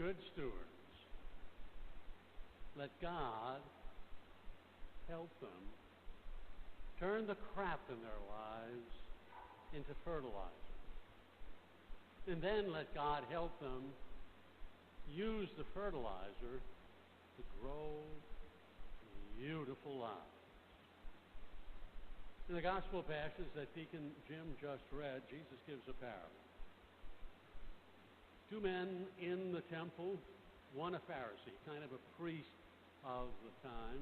good stewards. Let God help them turn the crap in their lives into fertilizer. And then let God help them use the fertilizer to grow beautiful lives. In the gospel passage that Deacon Jim just read, Jesus gives a parable. Two men in the temple, one a Pharisee, kind of a priest of the time.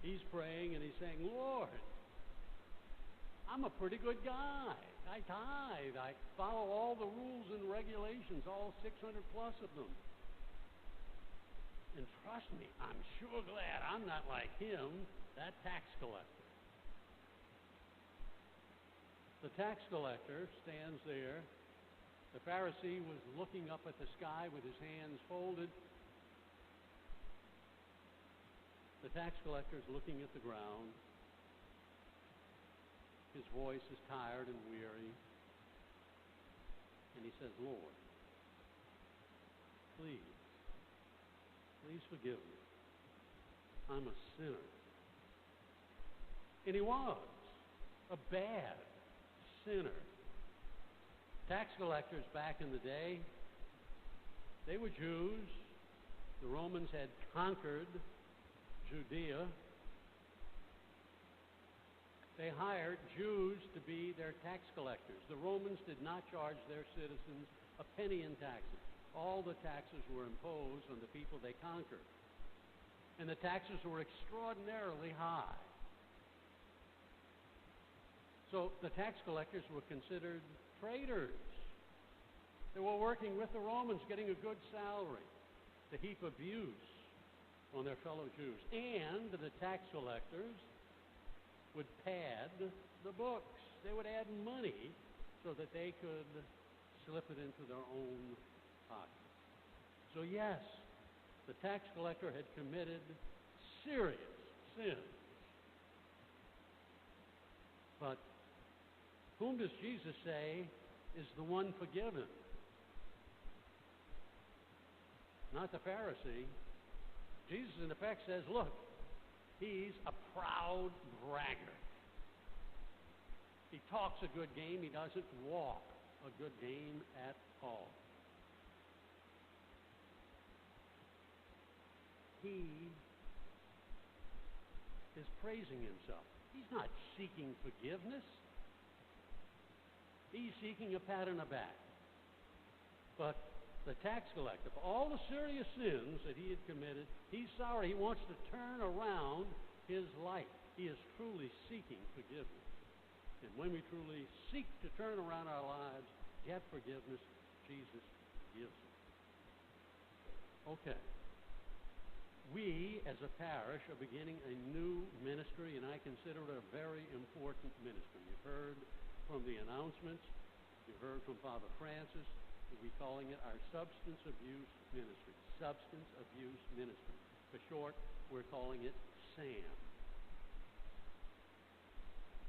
He's praying and he's saying, Lord, I'm a pretty good guy. I tithe. I follow all the rules and regulations, all 600 plus of them. And trust me, I'm sure glad I'm not like him, that tax collector. The tax collector stands there. The Pharisee was looking up at the sky with his hands folded. The tax collector is looking at the ground. His voice is tired and weary. And he says, Lord, please forgive me. I'm a sinner. And he was a bad sinner. Tax collectors back in the day, they were Jews. The Romans had conquered Judea. They hired Jews to be their tax collectors. The Romans did not charge their citizens a penny in taxes. All the taxes were imposed on the people they conquered. And the taxes were extraordinarily high. So the tax collectors were considered traitors. They were working with the Romans, getting a good salary to heap abuse on their fellow Jews. And the tax collectors would pad the books. They would add money so that they could slip it into their own pocket. So yes, the tax collector had committed serious sins. But whom does Jesus say is the one forgiven? Not the Pharisee. Jesus, in effect, says, look, he's a proud bragger. He talks a good game. He doesn't walk a good game at all. He is praising himself. He's not seeking forgiveness. He's seeking a pat on the back. But the tax collector, for all the serious sins that he had committed, he's sorry. He wants to turn around his life. He is truly seeking forgiveness. And when we truly seek to turn around our lives, get forgiveness, Jesus gives it. Okay. We, as a parish, are beginning a new ministry, and I consider it a very important ministry. You've heard from the announcements. You've heard from Father Francis. We'll be calling it our Substance Abuse Ministry. Substance Abuse Ministry. For short, we're calling it SAM.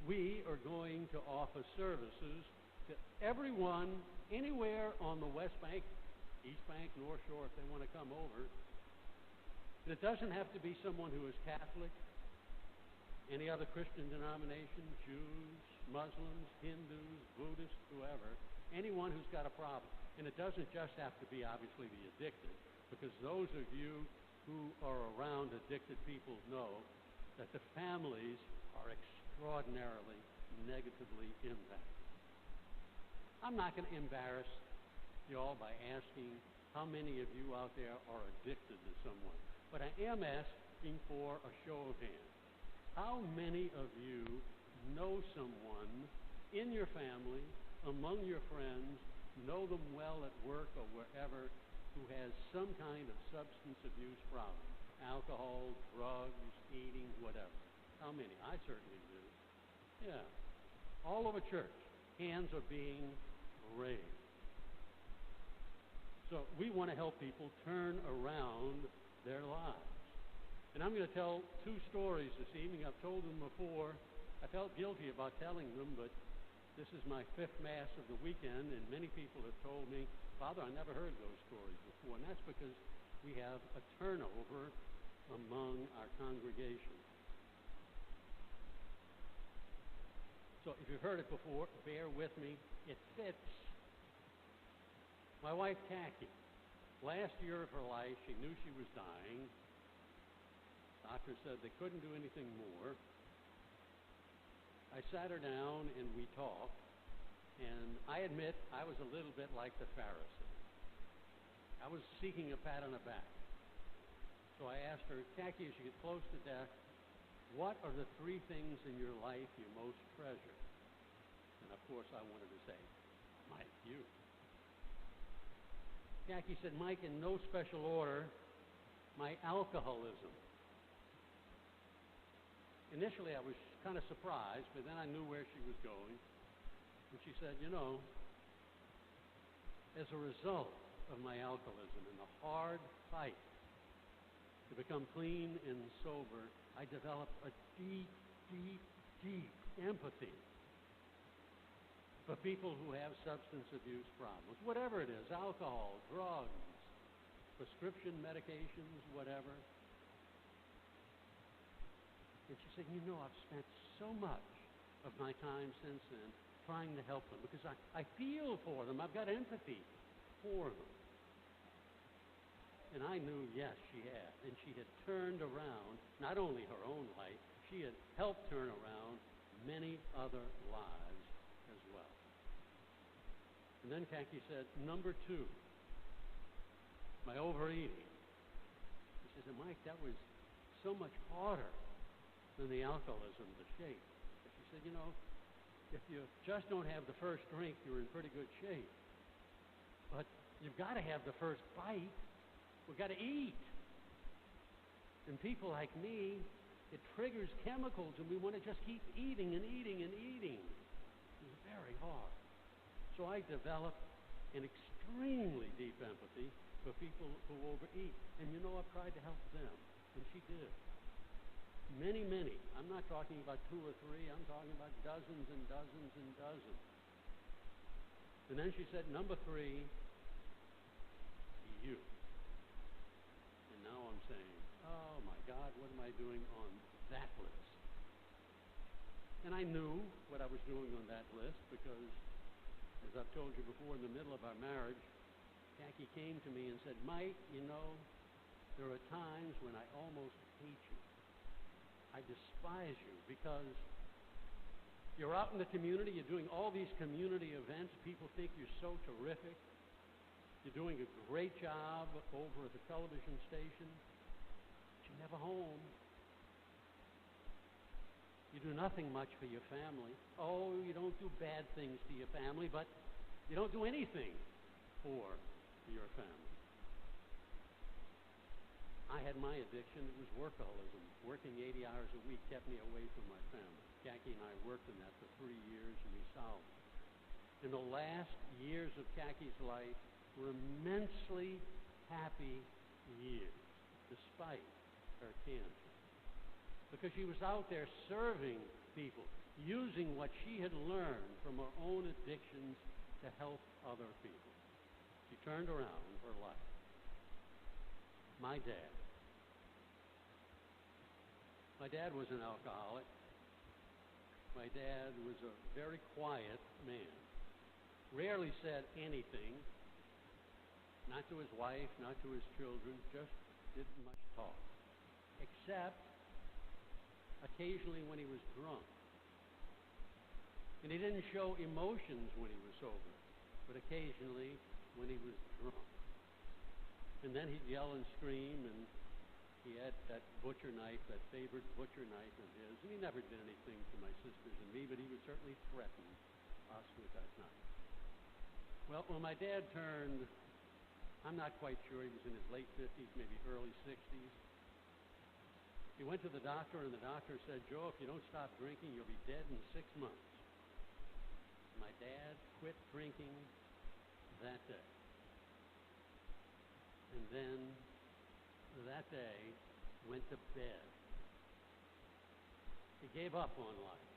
We are going to offer services to everyone, anywhere on the West Bank, East Bank, North Shore, if they want to come over. And it doesn't have to be someone who is Catholic, any other Christian denomination, Jews, Muslims, Hindus, Buddhists, whoever, anyone who's got a problem. And it doesn't just have to be, obviously, the addicted, because those of you who are around addicted people know that the families are extraordinarily negatively impacted. I'm not going to embarrass you all by asking how many of you out there are addicted to someone, but I am asking for a show of hands. How many of you know someone in your family, among your friends, know them well at work or wherever, who has some kind of substance abuse problem? Alcohol, drugs, eating, whatever. How many? I certainly do. Yeah. All over church, hands are being raised. So we want to help people turn around their lives. And I'm going to tell two stories this evening. I've told them before. I felt guilty about telling them, but This is my 5th Mass of the weekend, and many people have told me, Father, I never heard those stories before. And that's because we have a turnover among our congregation. So if you've heard it before, bear with me. It fits. My wife, Khaki, last year of her life, she knew she was dying. Doctor said they couldn't do anything more. I sat her down and we talked, and I admit I was a little bit like the Pharisee. I was seeking a pat on the back. So I asked her, Khaki, as you get close to death, what are the 3 things in your life you most treasure? And of course I wanted to say, Mike, you. Khaki said, Mike, in no special order, my alcoholism. Initially, I was kind of surprised, but then I knew where she was going. And she said, you know, as a result of my alcoholism and the hard fight to become clean and sober, I developed a deep, deep, deep empathy for people who have substance abuse problems, whatever it is, alcohol, drugs, prescription medications, whatever. And she said, you know, I've spent so much of my time since then trying to help them because I feel for them. I've got empathy for them. And I knew, yes, she had. And she had turned around not only her own life, she had helped turn around many other lives as well. And then Khaki said, number 2, my overeating. She said, Mike, that was so much harder than the alcoholism to shake. But she said, you know, if you just don't have the first drink, you're in pretty good shape. But you've got to have the first bite. We've got to eat. And people like me, it triggers chemicals, and we want to just keep eating and eating and eating. It's very hard. So I developed an extremely deep empathy for people who overeat. And you know, I've tried to help them, and she did. Many, many. I'm not talking about 2 or 3. I'm talking about dozens and dozens and dozens. And then she said, number 3, you. And now I'm saying, oh my God, what am I doing on that list? And I knew what I was doing on that list because, as I've told you before, in the middle of our marriage, Khaki came to me and said, Mike, you know, there are times when I almost hate you. I despise you because you're out in the community, you're doing all these community events, people think you're so terrific. You're doing a great job over at the television station, but you're never home. You do nothing much for your family. Oh, you don't do bad things to your family, but you don't do anything for your family. I had my addiction. It was workaholism. Working 80 hours a week kept me away from my family. Khaki and I worked in that for 3 years, and we solved it. In the last years of Khaki's life were immensely happy years, despite her cancer. Because she was out there serving people, using what she had learned from her own addictions to help other people. She turned around in her life. My dad was an alcoholic. My dad was a very quiet man. Rarely said anything, not to his wife, not to his children, just didn't much talk. Except occasionally when he was drunk. And he didn't show emotions when he was sober, but occasionally when he was drunk. And then he'd yell and scream, and he had that butcher knife, that favorite butcher knife of his, and he never did anything to my sisters and me, but he would certainly threaten us with that knife. Well, when my dad turned, I'm not quite sure, he was in his late 50s, maybe early 60s, he went to the doctor, and the doctor said, Joe, if you don't stop drinking, you'll be dead in 6 months. My dad quit drinking that day. And then that day went to bed. He gave up on life.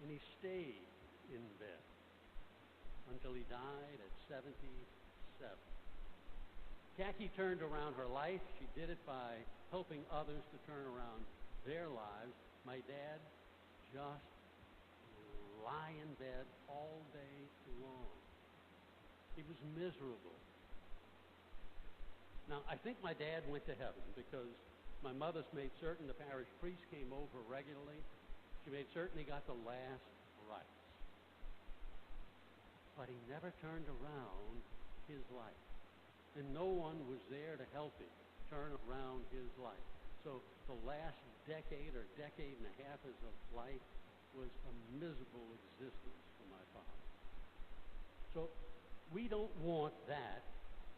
And he stayed in bed until he died at 77. Jackie turned around her life. She did it by helping others to turn around their lives. My dad just lie in bed all day long. He was miserable. Now, I think my dad went to heaven because my mother's made certain the parish priest came over regularly. She made certain he got the last rites. But he never turned around his life. And no one was there to help him turn around his life. So the last decade or decade and a half of his life was a miserable existence for my father. So we don't want that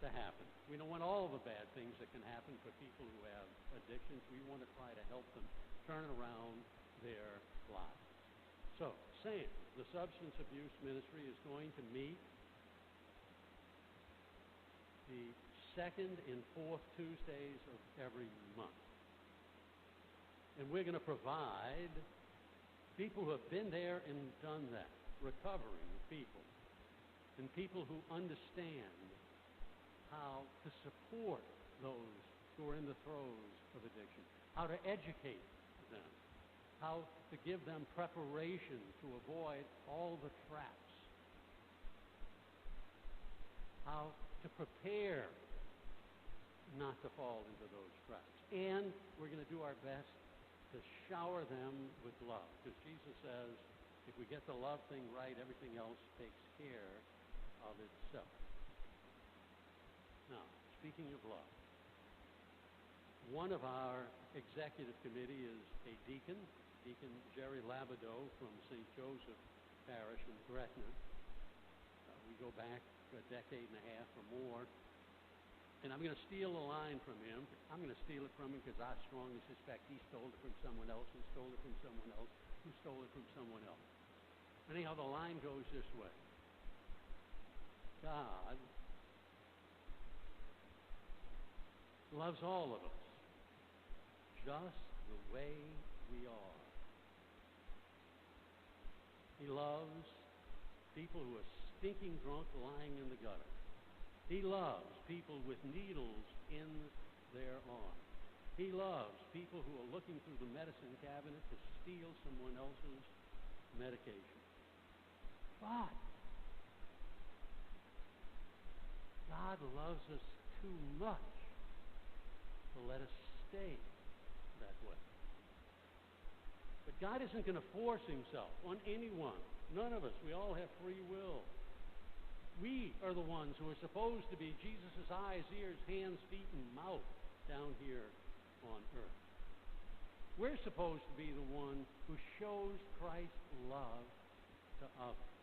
to happen. We don't want all the bad things that can happen for people who have addictions. We want to try to help them turn around their lives. So, Sam, the substance abuse ministry, is going to meet the second and fourth Tuesdays of every month. And we're going to provide people who have been there and done that, recovering people, and people who understand how to support those who are in the throes of addiction, how to educate them, how to give them preparation to avoid all the traps, how to prepare not to fall into those traps. And we're going to do our best to shower them with love, because Jesus says if we get the love thing right, everything else takes care of itself. Now, speaking of love, one of our executive committee is a deacon, Deacon Jerry Labadeau from St. Joseph Parish in Gretna. We go back a decade and a half or more. And I'm going to steal a line from him. I'm going to steal it from him because I strongly suspect he stole it from someone else, who stole it from someone else, who stole it from someone else. Anyhow, the line goes this way. God loves all of us just the way we are. He loves people who are stinking drunk lying in the gutter. He loves people with needles in their arm. He loves people who are looking through the medicine cabinet to steal someone else's medication. But God loves us too much to let us stay that way. But God isn't going to force himself on anyone. None of us. We all have free will. We are the ones who are supposed to be Jesus' eyes, ears, hands, feet, and mouth down here on earth. We're supposed to be the one who shows Christ's love to others.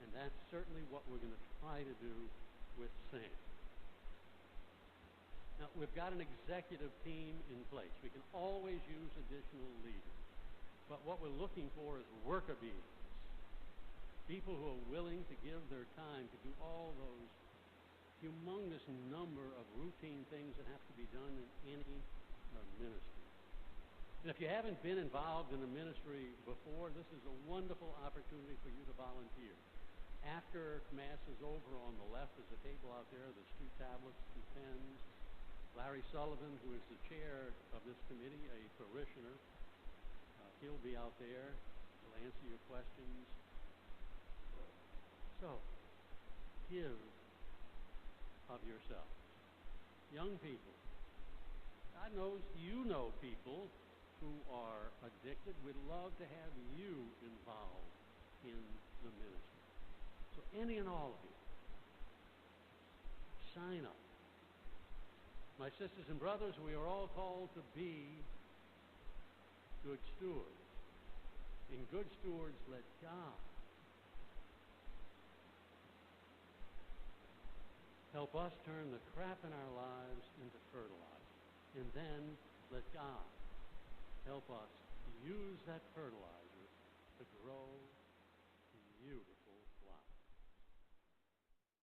And that's certainly what we're going to try to do with Sam. Now, we've got an executive team in place. We can always use additional leaders. But what we're looking for is worker bees. People who are willing to give their time to do all those humongous number of routine things that have to be done in any ministry. And if you haven't been involved in a ministry before, this is a wonderful opportunity for you to volunteer. After Mass is over, on the left is a table out there. There's 2 tablets, 2 pens. Larry Sullivan, who is the chair of this committee, a parishioner, he'll be out there. He'll answer your questions. So, give of yourselves. Young people, God knows you know people who are addicted. We'd love to have you involved in the ministry. So any and all of you, sign up. My sisters and brothers, we are all called to be good stewards. In good stewards, let God help us turn the crap in our lives into fertilizer. And then let God help us use that fertilizer to grow beautiful.